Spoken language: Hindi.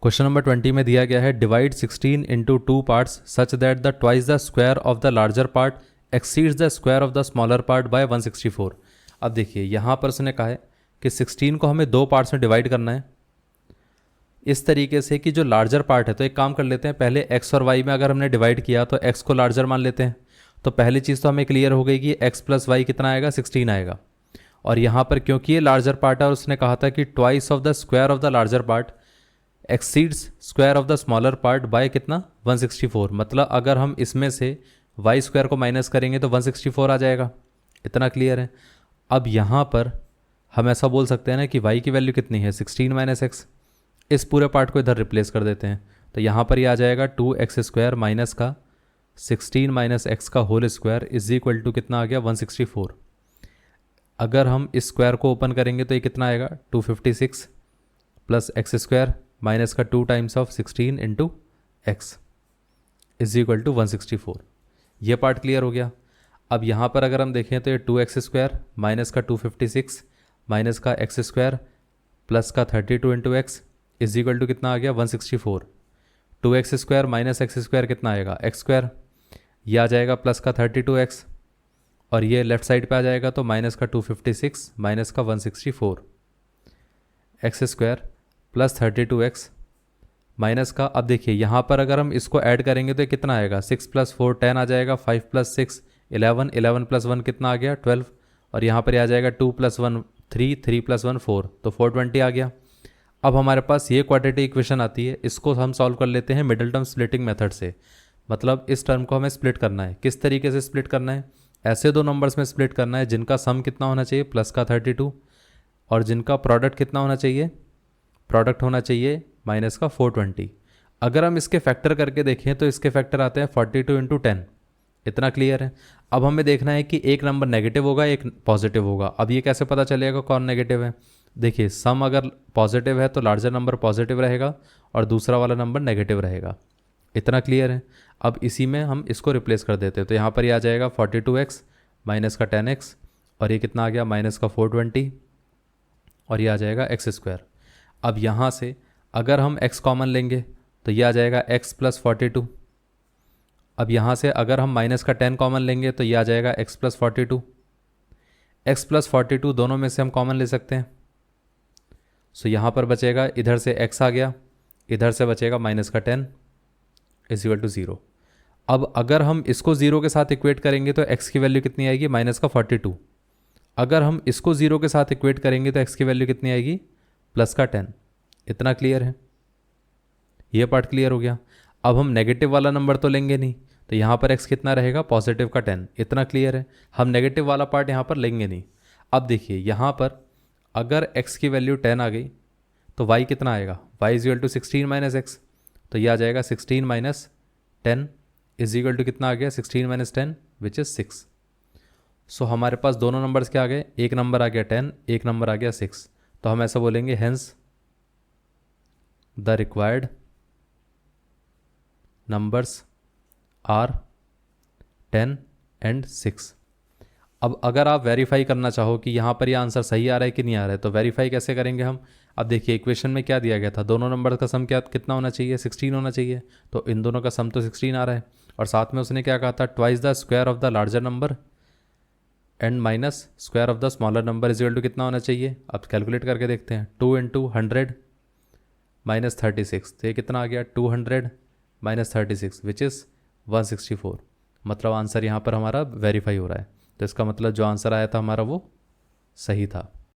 क्वेश्चन नंबर 20 में दिया गया है divide 16 into 2 parts such that the twice the square of the larger part exceeds the square of the smaller part by 164। अब देखिए यहाँ पर उसने कहा है कि 16 को हमें दो पार्ट्स में डिवाइड करना है इस तरीके से कि जो लार्जर पार्ट है, तो एक काम कर लेते हैं, पहले x और y में अगर हमने डिवाइड किया तो x को लार्जर मान लेते हैं। तो पहली चीज़ तो हमें क्लियर हो गई कि x प्लस वाई कितना आएगा, 16 आएगा। और यहाँ पर क्योंकि ये लार्जर पार्ट है और उसने कहा था कि twice of the square of the larger part exceeds square of the smaller part by कितना, 164। मतलब अगर हम इसमें से वाई स्क्वायर को माइनस करेंगे तो 164 आ जाएगा। इतना क्लियर है। अब यहाँ पर हम ऐसा बोल सकते हैं ना कि y की वैल्यू कितनी है, 16 माइनस एक्स। इस पूरे पार्ट को इधर रिप्लेस कर देते हैं तो यहाँ पर ये आ जाएगा 2x स्क्वायर माइनस का 16 माइनस एक्स का whole square is equal to कितना आ गया, 164। अगर हम इस स्क्वायर को ओपन करेंगे तो ये कितना आएगा, 256 प्लस एक्स स्क्वायर माइनस का 2 times of 16 into x is equal to 164। ये पार्ट क्लियर हो गया। अब यहाँ पर अगर हम देखें तो ये 2x स्क्वायर माइनस का 256 माइनस का एक्स स्क्वायर प्लस का 32 into x is equal to कितना आ गया, 164। 2x square minus x square कितना आएगा, एक्स स्क्वायर। ये आ जाएगा प्लस का 32x और ये लेफ्ट साइड पे आ जाएगा तो माइनस का 256 माइनस का 164 x square plus 32x minus का, अब देखिए यहाँ पर अगर हम इसको ऐड करेंगे तो कितना आएगा, 6 प्लस 4 10 आ जाएगा, 5 प्लस 6 11 11 प्लस 1 कितना आ गया, 12। और यहाँ पर आ जाएगा 2 प्लस 1 3 3 प्लस 1 4 तो 420 आ गया। अब हमारे पास ये क्वाड्रेटिक इक्वेशन आती है, इसको हम सॉल्व कर लेते हैं मिडिल टर्म स्प्लिटिंग मेथड से। मतलब इस टर्म को हमें स्प्लिट करना है। किस तरीके से स्प्लिट करना है, ऐसे दो नंबर्स में स्प्लिट करना है जिनका सम कितना होना चाहिए, प्लस का 32, और जिनका प्रोडक्ट कितना होना चाहिए, प्रोडक्ट होना चाहिए माइनस का 420। अगर हम इसके फैक्टर करके देखें तो इसके फैक्टर आते हैं 42 इंटू 10। इतना क्लियर है। अब हमें देखना है कि एक नंबर नेगेटिव होगा एक पॉजिटिव होगा। अब ये कैसे पता चलेगा कौन नेगेटिव है, देखिए सम अगर पॉजिटिव है तो लार्जर नंबर पॉजिटिव रहेगा और दूसरा वाला नंबर नेगेटिव रहेगा। इतना क्लियर है। अब इसी में हम इसको रिप्लेस कर देते हैं तो यहाँ पर ये आ जाएगा 42x माइनस का 10x और ये कितना आ गया, माइनस का 420 और ये आ जाएगा एक्स स्क्वायर। अब यहाँ से अगर हम x कॉमन लेंगे तो ये आ जाएगा x प्लस 42। अब यहाँ से अगर हम माइनस का 10 कॉमन लेंगे तो ये आ जाएगा x प्लस 42। x प्लस 42 दोनों में से हम कॉमन ले सकते हैं। सो यहाँ पर बचेगा, इधर से x आ गया, इधर से बचेगा माइनस का 10 इज इक्वल टू 0। अब अगर हम इसको 0 के साथ इक्वेट करेंगे तो x की वैल्यू कितनी आएगी, माइनस का 42। अगर हम इसको 0 के साथ इक्वेट करेंगे तो x की वैल्यू कितनी आएगी, प्लस का 10। इतना क्लियर है। ये पार्ट क्लियर हो गया। अब हम नेगेटिव वाला नंबर तो लेंगे नहीं तो यहाँ पर x कितना रहेगा, पॉजिटिव का 10। इतना क्लियर है। हम नेगेटिव वाला पार्ट यहाँ पर लेंगे नहीं। अब देखिए यहाँ पर अगर x की वैल्यू 10 आ गई तो y कितना आएगा, y is equal to 16 minus x. तो ये आ जाएगा 16 माइनस 10 इज इक्वल टू कितना आ गया, 16 माइनस 10 विच इज़ 6। सो हमारे पास दोनों नंबर्स क्या आ गए, एक नंबर आ गया 10, एक नंबर आ गया 6। तो हम ऐसा बोलेंगे hence the required numbers are 10 and 6। अब अगर आप वेरीफाई करना चाहो कि यहाँ पर ये आंसर सही आ रहा है कि नहीं आ रहा है तो वेरीफाई कैसे करेंगे हम। अब देखिए इक्वेशन में क्या दिया गया था, दोनों नंबर का सम क्या कितना होना चाहिए, 16 होना चाहिए। तो इन दोनों का सम तो 16 आ रहा है और साथ में उसने क्या कहा था, twice the square of the larger number and minus square of the smaller number is equal to कितना होना चाहिए। अब कैलकुलेट करके देखते हैं, 2 इंटू 100 माइनस 36 तो ये कितना आ गया, 200 माइनस 36 विच इज़ 164। मतलब आंसर यहाँ पर हमारा वेरीफाई हो रहा है। तो इसका मतलब जो आंसर आया था हमारा वो सही था।